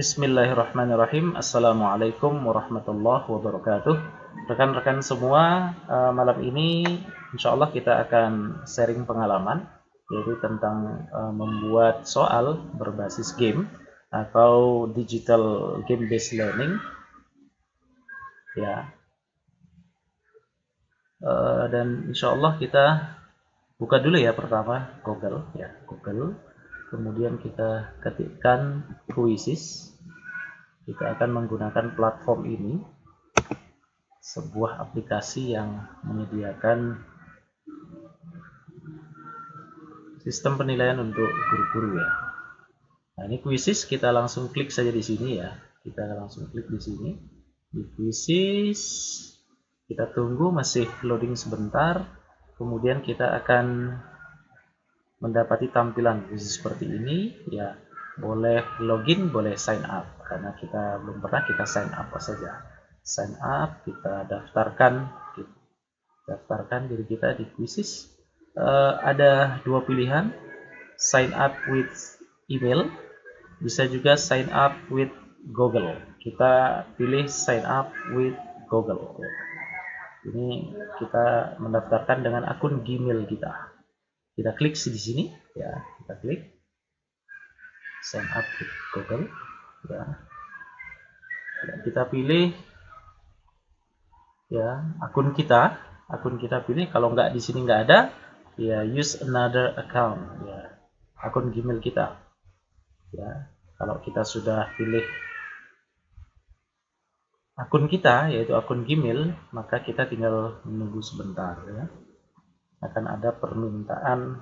Bismillahirrahmanirrahim. Assalamualaikum warahmatullahi wabarakatuh. Rekan-rekan semua, malam ini insya Allah kita akan sharing pengalaman, yaitu tentang membuat soal berbasis game atau digital game based learning. Ya, dan insya Allah kita buka dulu ya pertama Google, ya Google. Kemudian kita ketikkan Quizzes. Kita akan menggunakan platform ini, sebuah aplikasi yang menyediakan sistem penilaian untuk guru-guru ya. Nah, ini Quizzes, kita langsung klik saja di sini ya. Kita langsung klik di sini. Di Quizzes, kita tunggu masih loading sebentar. Kemudian kita akan mendapati tampilan Quizzes seperti ini ya. Boleh login, boleh sign up. Karena kita belum pernah, kita sign up saja. Sign up, kita daftarkan diri kita di Quizzes. Ada dua pilihan, sign up with email, bisa juga sign up with Google. Kita pilih sign up with Google. Ini kita mendaftarkan dengan akun Gmail kita. Kita klik di sini ya, kita klik sign up with Google ya. Kita pilih ya akun kita pilih. Kalau nggak di sini nggak ada ya, use another account ya, akun Gmail kita ya. Kalau kita sudah pilih akun kita, yaitu akun Gmail, maka kita tinggal menunggu sebentar ya. Akan ada permintaan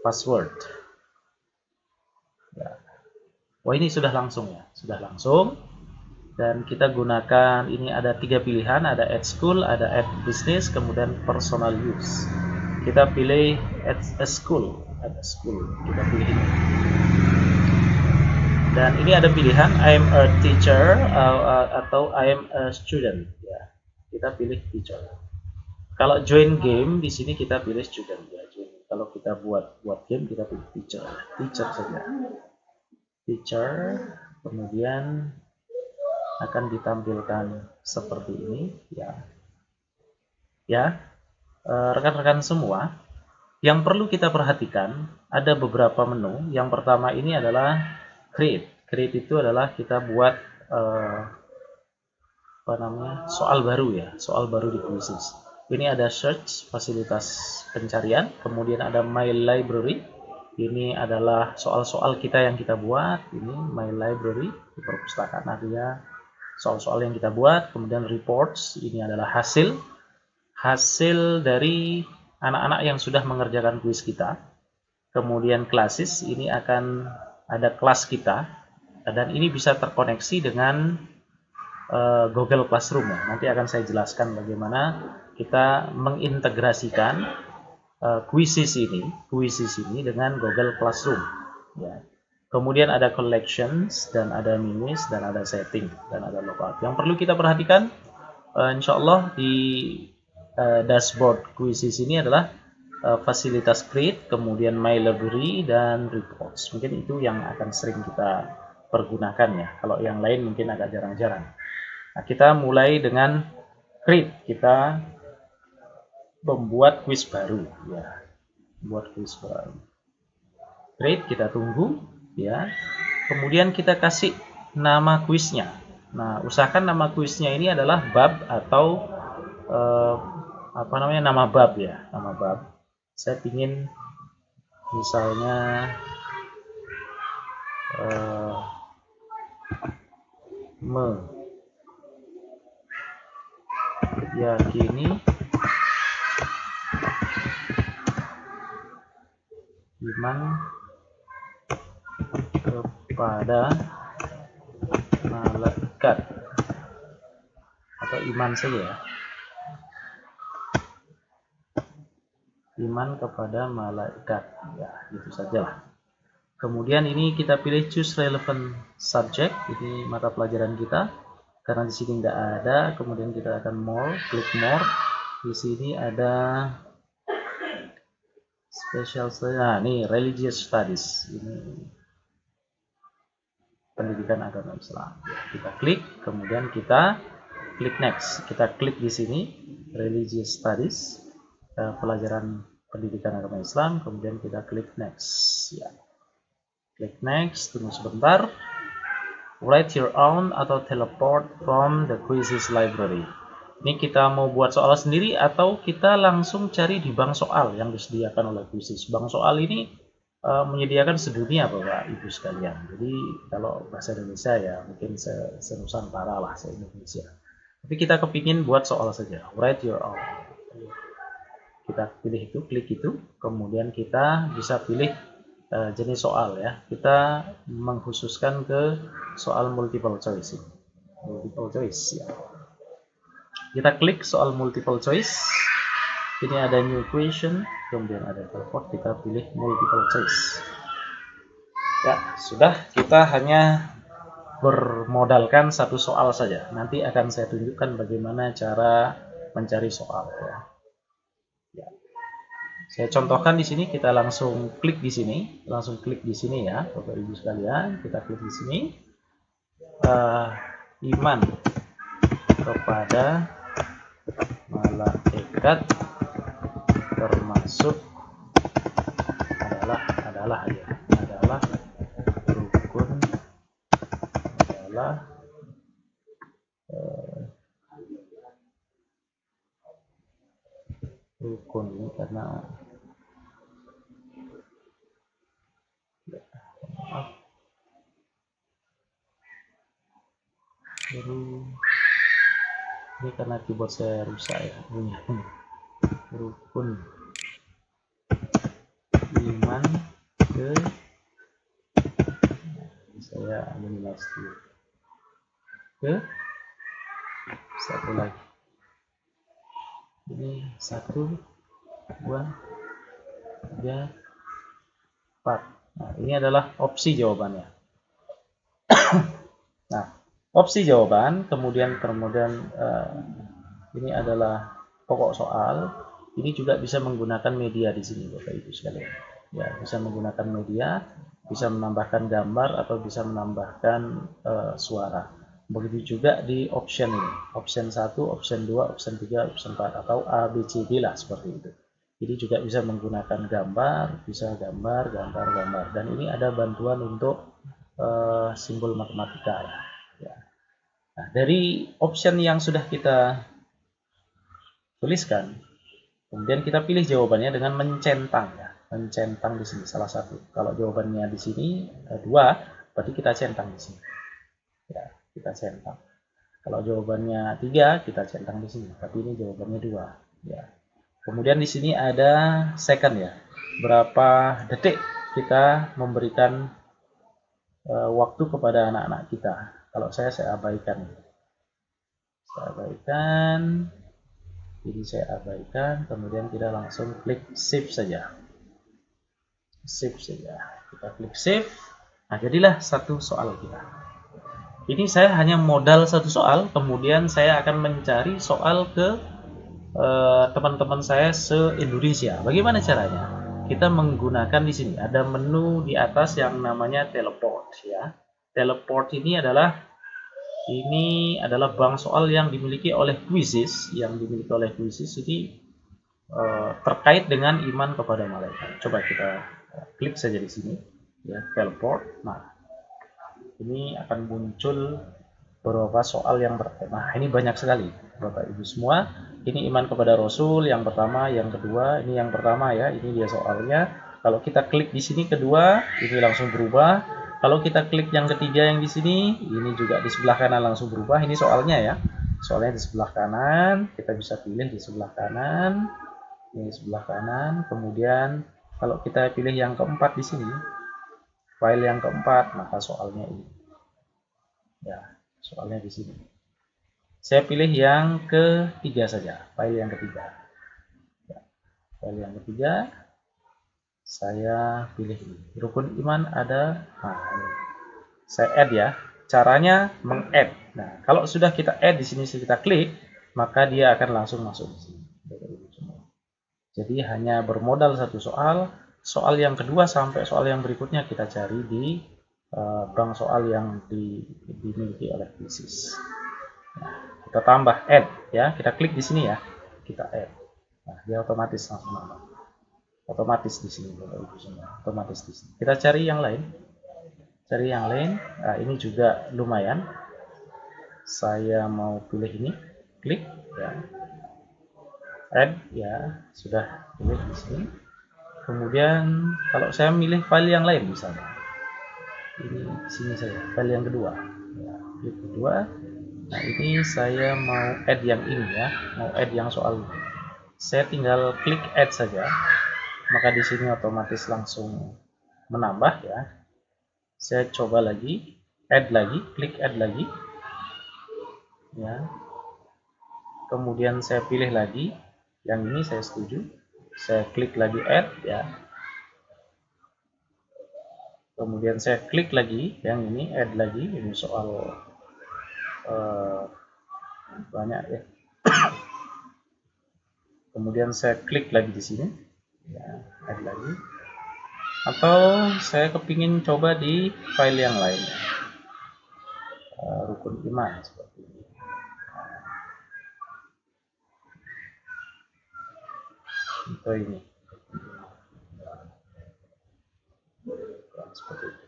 password ya. Oh, ini sudah langsung ya, sudah langsung. Dan kita gunakan, ini ada tiga pilihan, ada at school, ada at business, kemudian personal use. Kita pilih at school, kita pilih ini. Dan ini ada pilihan I am a teacher atau I am a student ya. Kita pilih teacher. Kalau join game di sini kita pilih student ya. Kalau kita buat game kita pilih teacher saja. Teacher, kemudian akan ditampilkan seperti ini ya. Rekan-rekan semua, yang perlu kita perhatikan ada beberapa menu. Yang pertama ini adalah create itu adalah kita buat soal baru di Quizzes. Ini ada search, fasilitas pencarian, kemudian ada my library. Ini adalah soal-soal kita yang kita buat. Ini my library, di perpustakaan artinya soal-soal yang kita buat. Kemudian reports, ini adalah hasil dari anak-anak yang sudah mengerjakan kuis kita. Kemudian classes, ini akan ada kelas kita, dan ini bisa terkoneksi dengan Google Classroom ya. Nanti akan saya jelaskan bagaimana kita mengintegrasikan Quizzes ini dengan Google Classroom ya. Kemudian ada collections, dan ada minis, dan ada setting, dan ada logout. Yang perlu kita perhatikan insya Allah di dashboard Quizzes ini adalah fasilitas create, kemudian my library, dan reports. Mungkin itu yang akan sering kita pergunakan ya. Kalau yang lain mungkin agak jarang-jarang. Nah, kita mulai dengan create. Kita membuat quiz baru ya. Create, kita tunggu ya. Kemudian kita kasih nama kuisnya. Nah, usahakan nama kuisnya ini adalah bab atau nama bab ya, nama bab. Saya ingin misalnya meyakini iman kepada malaikat, atau iman saja ya, iman kepada malaikat ya, itu sajalah. Kemudian ini kita pilih choose relevant subject, ini mata pelajaran kita, karena di sini nggak ada. Kemudian kita akan klik more. Di sini ada special studies. Nah, ini religious studies. Ini pendidikan agama Islam. Kita klik, kemudian kita klik next. Kita klik di sini religious studies, pelajaran pendidikan agama Islam, kemudian kita klik next. Ya. Klik next, tunggu sebentar. Write your own atau teleport from the quizzes library. Ini kita mau buat soal sendiri atau kita langsung cari di bank soal yang disediakan oleh quizzes. Bank soal ini menyediakan sedunia Bapak Ibu sekalian. Jadi kalau bahasa Indonesia ya mungkin senusantara lah, se-Indonesia. Tapi kita kepingin buat soal saja. Write your own. Kita pilih itu, klik itu, kemudian kita bisa pilih jenis soal ya. Kita mengkhususkan ke soal multiple choice. Multiple choice ya. Kita klik soal multiple choice. Ini ada new question, kemudian ada teleport, kita pilih multiple choice. Ya, sudah, kita hanya bermodalkan satu soal saja. Nanti akan saya tunjukkan bagaimana cara mencari soal ya. Ya. Saya contohkan di sini, kita langsung klik di sini, ya, Bapak Ibu sekalian, kita klik di sini. Iman kepada malaikat termasuk adalah rukun rukun ini karena ini karena keyboard saya rusak ya. Rukun iman ke saya minimize dulu ke satu lagi, ini 1, 2, 3, 4. Nah, ini adalah opsi jawabannya. Nah, opsi jawaban, kemudian ini adalah pokok soal. Ini juga bisa menggunakan media di sini Bapak Ibu sekalian. Ya, bisa menggunakan media, bisa menambahkan gambar atau bisa menambahkan suara. Begitu juga di option ini. Option 1, option 2, option 3, option 4 atau A, B, C, D lah seperti itu. Jadi juga bisa menggunakan gambar, bisa gambar. Dan ini ada bantuan untuk simbol matematika ya. Nah, dari option yang sudah kita tuliskan, kemudian kita pilih jawabannya dengan mencentang ya. Mencentang di sini salah satu. Kalau jawabannya di sini 2, berarti kita centang di sini. Ya, kita centang. Kalau jawabannya 3, kita centang di sini. Tapi ini jawabannya 2 ya. Kemudian di sini ada second ya. Berapa detik kita memberikan waktu kepada anak-anak kita. Kalau saya abaikan. Jadi saya abaikan, kemudian kita langsung klik save saja. Kita klik save. Nah, jadilah satu soal kita. Ini saya hanya modal satu soal, kemudian saya akan mencari soal ke teman-teman saya se-Indonesia. Bagaimana caranya? Kita menggunakan di sini ada menu di atas yang namanya teleport ya. Teleport ini adalah bank soal yang dimiliki oleh quizzes, ini terkait dengan iman kepada malaikat. Coba kita klik saja di sini ya, teleport. Nah, ini akan muncul beberapa soal yang bertema. Ini banyak sekali Bapak Ibu semua. Ini iman kepada Rasul yang pertama, yang kedua, ini yang pertama ya, ini dia soalnya. Kalau kita klik di sini kedua, ini langsung berubah. Kalau kita klik yang ketiga yang di sini, ini juga di sebelah kanan langsung berubah. Ini soalnya ya. Soalnya di sebelah kanan, kita bisa pilih di sebelah kanan. Ini sebelah kanan. Kemudian kalau kita pilih yang keempat di sini, file yang keempat, maka soalnya ini. Ya, soalnya di sini. Saya pilih yang ketiga saja, file yang ketiga. Ya, file yang ketiga, saya pilih ini. Rukun iman ada, nah ini. Saya add ya. Caranya meng-add. Nah, kalau sudah kita add di sini, kita klik, maka dia akan langsung masuk di sini. Jadi hanya bermodal satu soal. Soal yang kedua sampai soal yang berikutnya kita cari di bank soal yang dimiliki oleh quizzes. Nah, kita tambah add ya, kita klik di sini ya, kita add. Nah, dia otomatis langsung nambah. Otomatis di sini Bapak Ibu semua, otomatis di sini. Kita cari yang lain. Cari yang lain. Nah, ini juga lumayan. Saya mau pilih ini, klik ya. Add ya, sudah pilih di sini. Kemudian kalau saya milih file yang lain misalnya. Ini di sini saja, file yang kedua. Ya, klik kedua. Nah, ini saya mau add yang ini ya, mau add yang soal ini. Saya tinggal klik add saja. Maka di sini otomatis langsung menambah ya. Saya coba lagi, add lagi, klik add lagi. Ya. Kemudian saya pilih lagi yang ini, saya setuju. Saya klik lagi add ya. Kemudian saya klik lagi yang ini, add lagi. Ini soal banyak ya. Kemudian saya klik lagi di sini ya, add lagi. Atau saya kepingin coba di file yang lain, rukun iman seperti ini. Untuk ini seperti itu.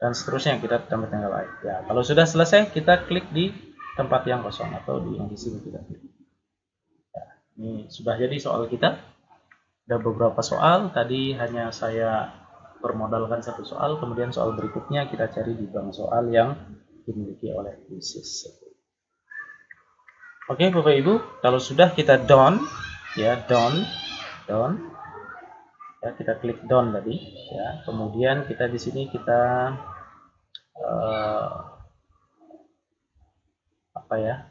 Dan seterusnya kita tambah tanggal lain. Ya, kalau sudah selesai kita klik di tempat yang kosong atau di yang di sini kita klik. Ya, ini sudah jadi soal kita. Ada beberapa soal. Tadi hanya saya bermodalkan satu soal. Kemudian soal berikutnya kita cari di bank soal yang dimiliki oleh quizzes. Oke, Bapak Ibu, kalau sudah kita done, ya done, ya kita klik done tadi, ya. Kemudian kita di sini kita apa ya?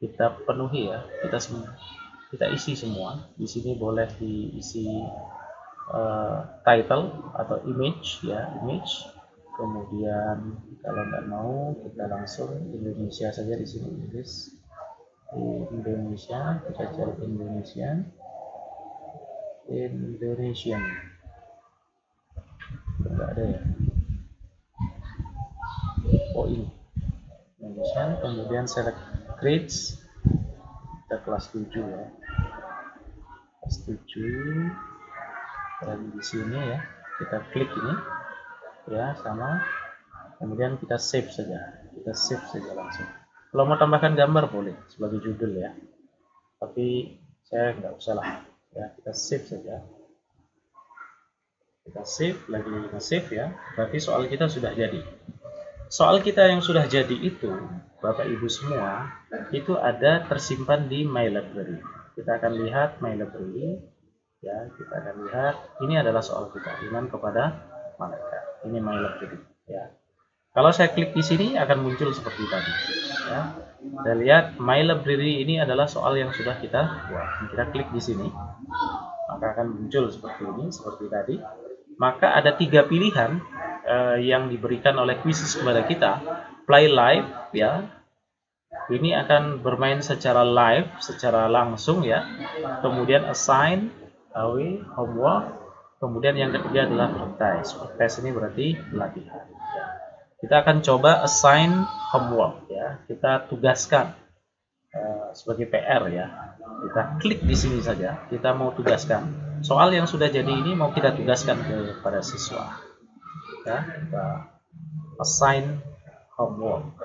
Kita penuhi ya, kita isi semua. Di sini boleh diisi title atau image ya, image. Kemudian kalau nggak mau kita langsung Indonesia saja di sini, Inggris. Indonesia, kita cari Indonesian. Enggak ada ya. Oh ini Indonesian. Kemudian select grades, kita kelas 7 ya, kelas 7. Dan di sini ya kita klik ini ya, sama. Kemudian kita save saja, langsung. Kalau mau tambahkan gambar boleh sebagai judul ya, tapi saya nggak usah lah ya, kita save saja. Kita save lagi, save ya, berarti soal kita sudah jadi. Soal kita yang sudah jadi itu, Bapak Ibu semua, itu ada tersimpan di My Library. Kita akan lihat My Library ya, kita akan lihat ini adalah soal kita, iman kepada malaikat. Ini My Library ya. Kalau saya klik di sini akan muncul seperti tadi ya. Kita lihat My Library ini adalah soal yang sudah kita buat. Kita klik di sini, maka akan muncul seperti ini, seperti tadi. Maka ada 3 pilihan yang diberikan oleh quizzes kepada kita. Play live ya. Ini akan bermain secara live, secara langsung ya. Kemudian assign, away, homework. Kemudian yang ketiga adalah practice. Practice ini berarti latihan. Ya. Kita akan coba assign homework ya. Kita tugaskan sebagai PR ya. Kita klik di sini saja. Kita mau tugaskan soal yang sudah jadi ini, mau kita tugaskan kepada siswa. Ya, kita assign homework.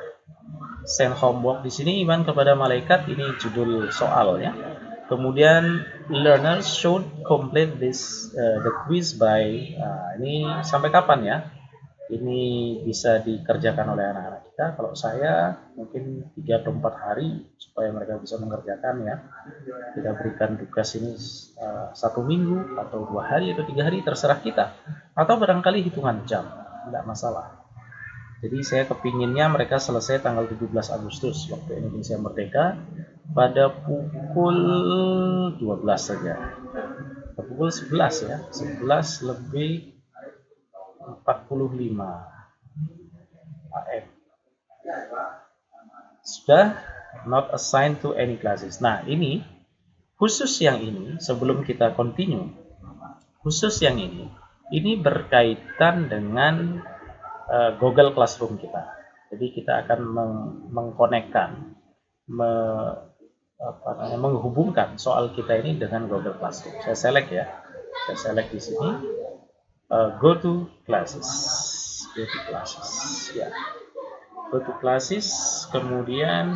Send homework di sini iman kepada malaikat, ini judul soalnya. Kemudian learners should complete this the quiz by ini sampai kapan ya? Ini bisa dikerjakan oleh anak-anak kita. Kalau saya mungkin 3 atau 4 hari supaya mereka bisa mengerjakan ya. Kita berikan tugas ini 1 minggu atau 2 hari atau 3 hari, terserah kita. Atau barangkali hitungan jam, tidak masalah. Jadi saya kepinginnya mereka selesai tanggal 17 Agustus waktu Indonesia Merdeka pada pukul 12 saja. Pukul 11 ya, 11 lebih 45 AM. Sudah not assigned to any classes. Nah ini, khusus yang ini sebelum kita continue, khusus yang ini berkaitan dengan Google Classroom kita. Jadi kita akan mengkonekkan, menghubungkan soal kita ini dengan Google Classroom. Saya select ya, saya select di sini, go to classes, ya, go to classes. Kemudian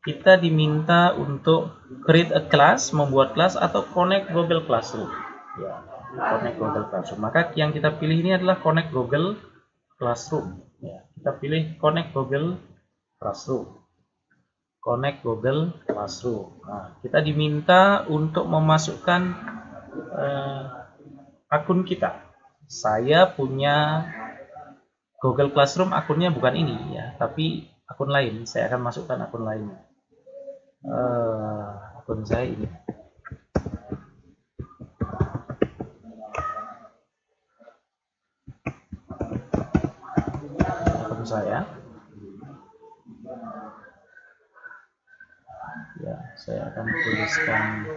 kita diminta untuk create a class, membuat kelas atau connect Google Classroom. Ya, connect Google Classroom. Maka yang kita pilih ini adalah connect Google Classroom. Ya, kita pilih connect Google Classroom. Connect Google Classroom. Nah, kita diminta untuk memasukkan akun kita. Saya punya Google Classroom, akunnya bukan ini ya, tapi akun lain. Saya akan masukkan akun lainnya. Akun saya ini. Akun saya. Ya, saya akan tuliskan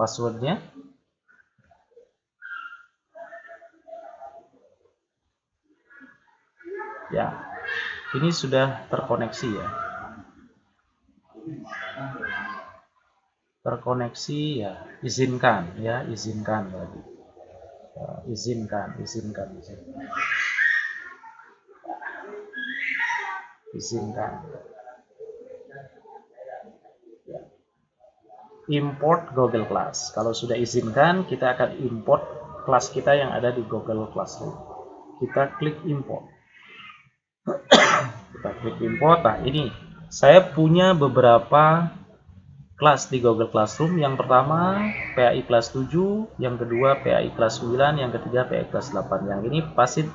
passwordnya. Ya, ini sudah terkoneksi ya. Terkoneksi ya, izinkan ya, izinkan lagi. Izinkan. Import Google Class. Kalau sudah izinkan, kita akan import kelas kita yang ada di Google Classroom. Kita klik import. Kita klik import. Nah, ini saya punya beberapa kelas di Google Classroom. Yang pertama PAI kelas 7, yang kedua PAI kelas 9, yang ketiga PAI kelas 8. Yang ini pasti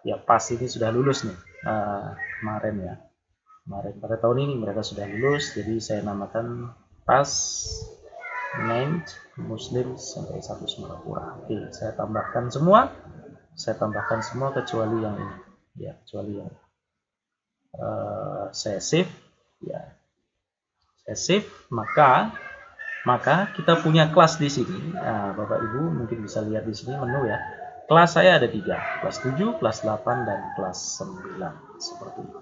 ya, pas ini sudah lulus nih kemarin ya. Kemarin pada tahun ini mereka sudah lulus, jadi saya namakan pas named Muslim sampai 1 Singapura. Oke, saya tambahkan semua. Saya tambahkan semua kecuali yang ini. Ya, kecuali yang saya save ya. Saya save, maka kita punya kelas di sini. Nah, Bapak Ibu mungkin bisa lihat di sini menu ya. Kelas saya ada 3, kelas 7, kelas 8, dan kelas 9. Seperti itu.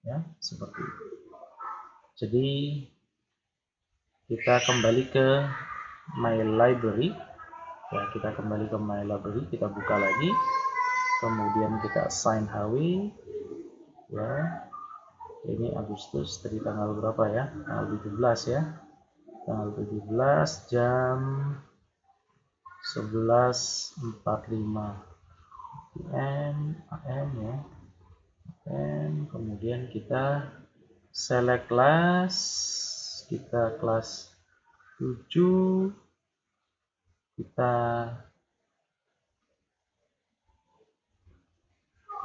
Ya, seperti itu. Jadi kita kembali ke My Library. Ya, kita kembali ke My Library, kita buka lagi. Kemudian kita assign HW. Ya. Ini Agustus, tadi tanggal berapa ya? Tanggal 17 ya. Tanggal 17 jam 11.45 AM ya. Dan kemudian kita select kelas, kita kelas 7, kita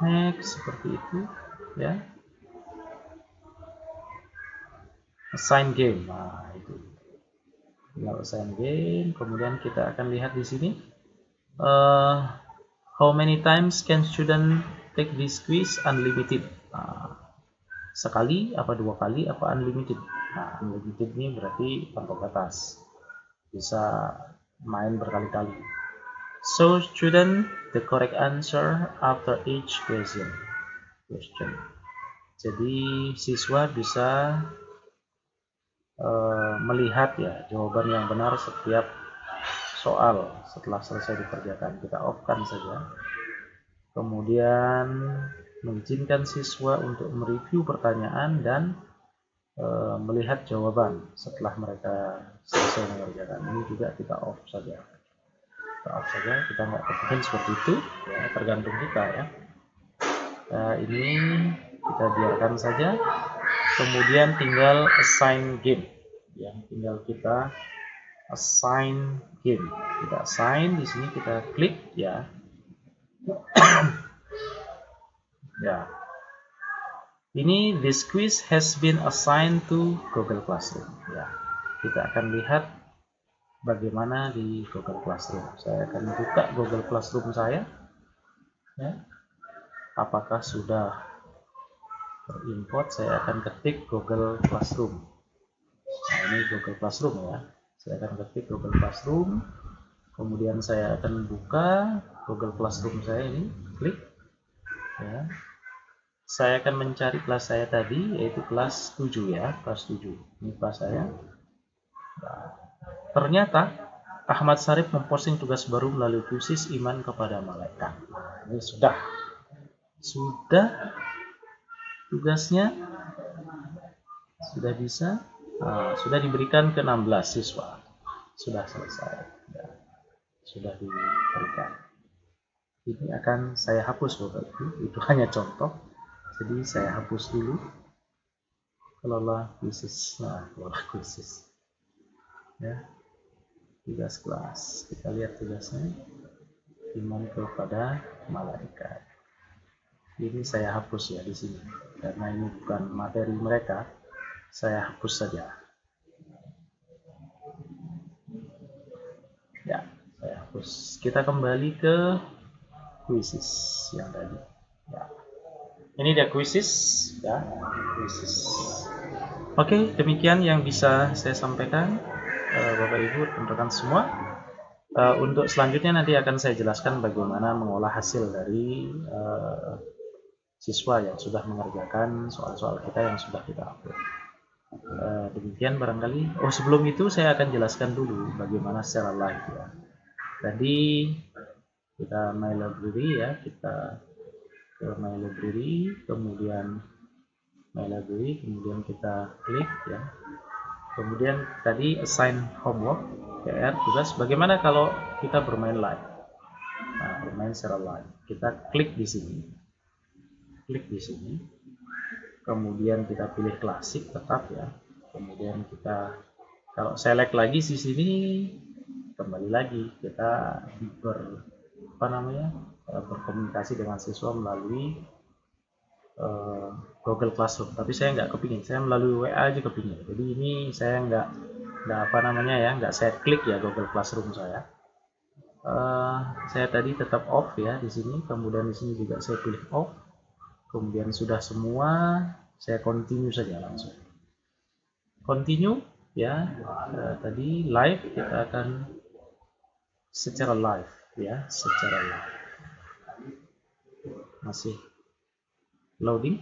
next seperti itu ya. Assign game. Nah, itu. Tinggal assign game, kemudian kita akan lihat di sini how many times can student take this quiz? Unlimited. Nah, sekali apa 2 kali apa unlimited? Nah, unlimited ini berarti tanpa batas, bisa main berkali-kali. So student the correct answer after each question. Jadi siswa bisa melihat ya jawaban yang benar setiap soal setelah selesai dikerjakan. Kita off-kan saja. Kemudian mengizinkan siswa untuk mereview pertanyaan dan melihat jawaban setelah mereka selesai mengerjakan. Ini juga kita off saja. Kita nggak kepengen seperti itu ya, tergantung kita ya. Ini kita biarkan saja. Kemudian tinggal assign game ya, tinggal kita assign game. Kita assign di sini, kita klik ya. Ya. Ini this quiz has been assigned to Google Classroom ya. Kita akan lihat bagaimana di Google Classroom. Saya akan buka Google Classroom saya ya. Apakah sudah terimport? Saya akan ketik Google Classroom. Nah, ini Google Classroom ya. Saya akan ketik Google Classroom. Kemudian saya akan buka Google Classroom saya ini, klik ya. Saya akan mencari kelas saya tadi, yaitu kelas 7 ya, kelas 7. Ini kelas saya. Nah, ternyata Ahmad Sarif memposting tugas baru melalui kursus iman kepada malaikat. Ini sudah tugasnya sudah bisa, sudah diberikan ke 16 siswa, sudah selesai ya, sudah diberikan. Ini akan saya hapus Bapak Ibu, itu hanya contoh, jadi saya hapus dulu. Kelola khusus, kelola khusus ya, tugas kelas, kita lihat tugasnya, iman kepada malaikat. Ini saya hapus ya di sini, karena ini bukan materi mereka, saya hapus saja. Ya, saya hapus. Kita kembali ke kuisis yang tadi. Ya. Ini dia kuisis, ya, kuisis. Oke, demikian yang bisa saya sampaikan, Bapak Ibu, rekan-rekan semua. Untuk selanjutnya nanti akan saya jelaskan bagaimana mengolah hasil dari siswa yang sudah mengerjakan soal-soal kita yang sudah kita upload. Demikian barangkali. Sebelum itu saya akan jelaskan dulu bagaimana secara live ya. Tadi kita My Library ya, kita ke My Library, kemudian My Library, kemudian kita klik ya. Kemudian tadi assign homework, PR, tugas. Bagaimana kalau kita bermain live? Nah, bermain secara live. Kita klik di sini. Klik di sini. Kemudian kita pilih klasik tetap ya. Kemudian kita kalau select lagi di sini, kembali lagi kita berkomunikasi dengan siswa melalui Google Classroom. Tapi saya nggak kepingin, saya melalui WA aja kepingin. Jadi ini saya nggak nggak saya klik ya Google Classroom saya. Saya tadi tetap off ya di sini. Kemudian di sini juga saya pilih off. Kemudian sudah semua, saya continue saja langsung. Continue ya. Tadi live, kita akan secara live ya, secara live. Masih loading.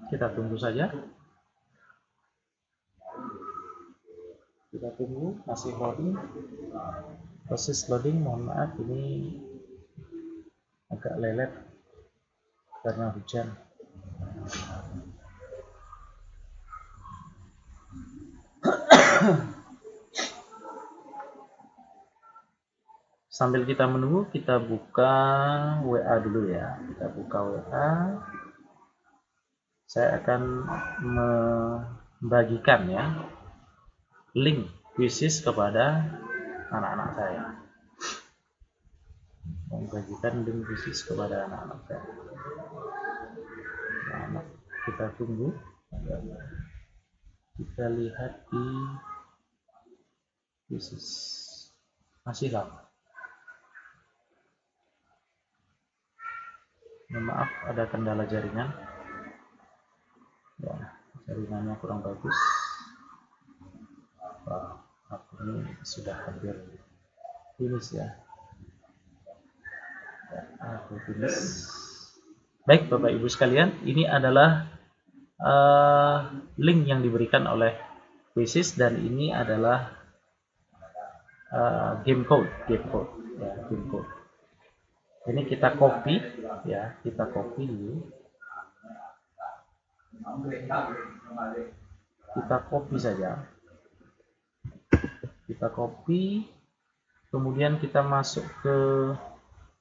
Kita tunggu saja. Kita tunggu, masih loading. Proses loading, mohon maaf ini agak lelet karena hujan. Sambil kita menunggu, kita buka WA dulu ya. Kita buka WA. Saya akan membagikan ya link kuisis kepada anak-anak saya. Membagikan link kuisis kepada anak-anak saya. Nah, kita tunggu. Kita lihat di kuisis. Masih lama. Maaf, ada kendala jaringan. Ya, jaringannya kurang bagus. Aku ini sudah hampir finish ya. Aku finish. Baik Bapak Ibu sekalian, ini adalah link yang diberikan oleh kuisis dan ini adalah game code ya, game code. Ini kita copy ya, kita copy dulu. Kita copy saja. Kita copy, kemudian kita masuk ke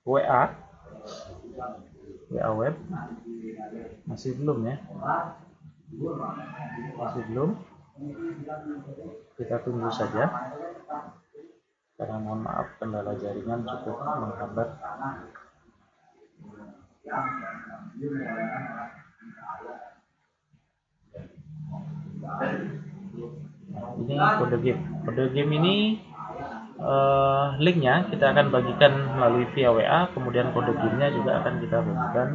WA web. Masih belum ya? Masih belum. Kita tunggu saja. Karena mohon maaf kendala jaringan cukup menghambat. Ini kode game. Kode game ini linknya kita akan bagikan melalui via WA, kemudian kode gamenya juga akan kita bagikan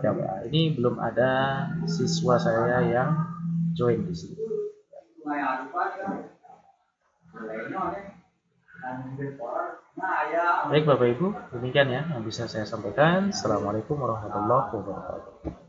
via WA. Ini belum ada siswa saya yang join di sini. Baik Bapak Ibu, demikian ya yang bisa saya sampaikan. Assalamualaikum warahmatullahi wabarakatuh.